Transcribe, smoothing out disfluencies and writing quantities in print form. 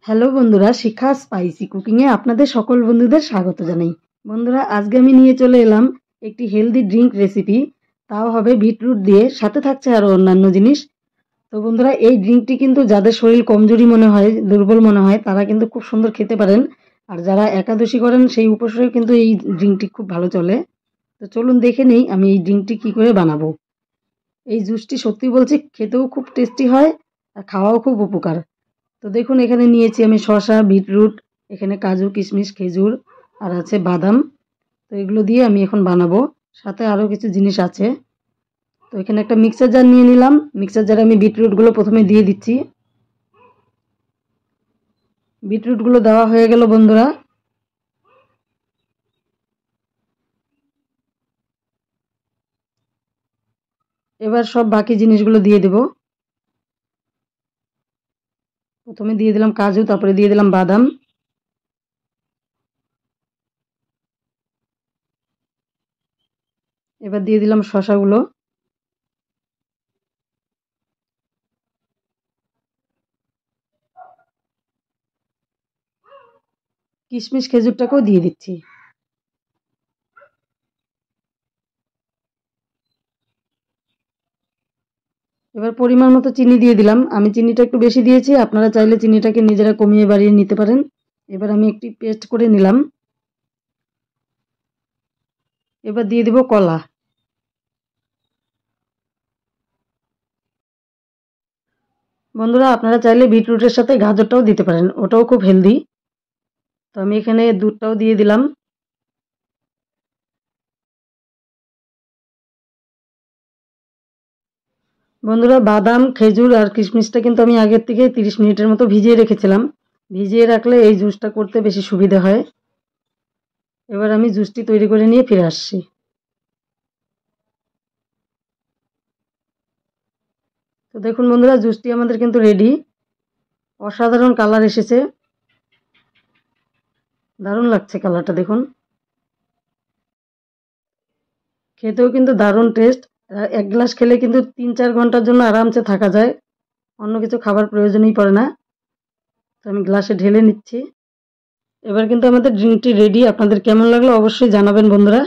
Hello বন্ধুরা, শিখা spicy কুকিংয়ে আপনাদের সকল বন্ধুদের স্বাগত জানাই। বন্ধুরা, আজকে আমি নিয়ে চলে এলাম একটি হেলদি ড্রিঙ্ক রেসিপি। তাও হবে বিটরুট দিয়ে, সাথে থাকছে আরও অন্যান্য জিনিস। তো বন্ধুরা, এই ড্রিঙ্কটি কিন্তু যাদের শরীর কমজোরি মনে হয়, দুর্বল মনে হয়, তারা কিন্তু খুব সুন্দর খেতে পারেন। আর যারা একাদশী করেন সেই উপসরেও কিন্তু এই ড্রিঙ্কটি খুব ভালো চলে। তো চলুন দেখে নেই আমি এই ড্রিঙ্কটি কী করে বানাবো। এই জুসটি সত্যি বলছি খেতেও খুব টেস্টি হয় আর খাওয়াও খুব উপকার। তো দেখুন, এখানে নিয়েছি আমি শসা, বিটরুট, এখানে কাজু, কিশমিশ, খেজুর আর আছে বাদাম। তো এগুলো দিয়ে আমি এখন বানাবো। সাথে আরও কিছু জিনিস আছে। তো এখানে একটা মিক্সার জার নিয়ে নিলাম। মিক্সার জারে আমি বিটরুটগুলো প্রথমে দিয়ে দিচ্ছি। বিটরুটগুলো দেওয়া হয়ে গেল বন্ধুরা। এবার সব বাকি জিনিসগুলো দিয়ে দেব। প্রথমে দিয়ে দিলাম কাজু, তারপরে দিয়ে দিলাম বাদাম। এবার দিয়ে দিলাম শসাগুলো। কিশমিশ, খেজুরটাকেও দিয়ে দিচ্ছি। এবার পরিমাণ মতো চিনি দিয়ে দিলাম। আমি চিনিটা একটু বেশি দিয়েছি, আপনারা চাইলে চিনিটাকে নিজেরা কমিয়ে বাড়িয়ে নিতে পারেন। এবার আমি একটি পেস্ট করে নিলাম। এবার দিয়ে দেব কলা। বন্ধুরা, আপনারা চাইলে বিটরুটের সাথে গাজরটাও দিতে পারেন, ওটাও খুব হেলদি। তো আমি এখানে দুধটাও দিয়ে দিলাম। বন্ধুরা, বাদাম, খেজুর আর কিশমিশটা কিন্তু আমি আগের থেকে 30 মিনিটের মতো ভিজিয়ে রেখেছিলাম। ভিজিয়ে রাখলে এই জুসটা করতে বেশি সুবিধা হয়। এবার আমি জুসটি তৈরি করে নিয়ে ফিরে আসছি। তো দেখুন বন্ধুরা, জুসটি আমাদের কিন্তু রেডি। অসাধারণ কালার এসেছে, দারুণ লাগছে কালারটা দেখুন। খেতেও কিন্তু দারুণ টেস্ট। এক গ্লাস খেলে কিন্তু 3-4 ঘন্টার জন্য আরামসে থাকা যায়, অন্য কিছু খাবার প্রয়োজনই পড়ে না। তো আমি গ্লাসে ঢেলে নিচ্ছি। এবার কিন্তু আমাদের ড্রিঙ্কটি রেডি। আপনাদের কেমন লাগলো অবশ্যই জানাবেন বন্ধুরা।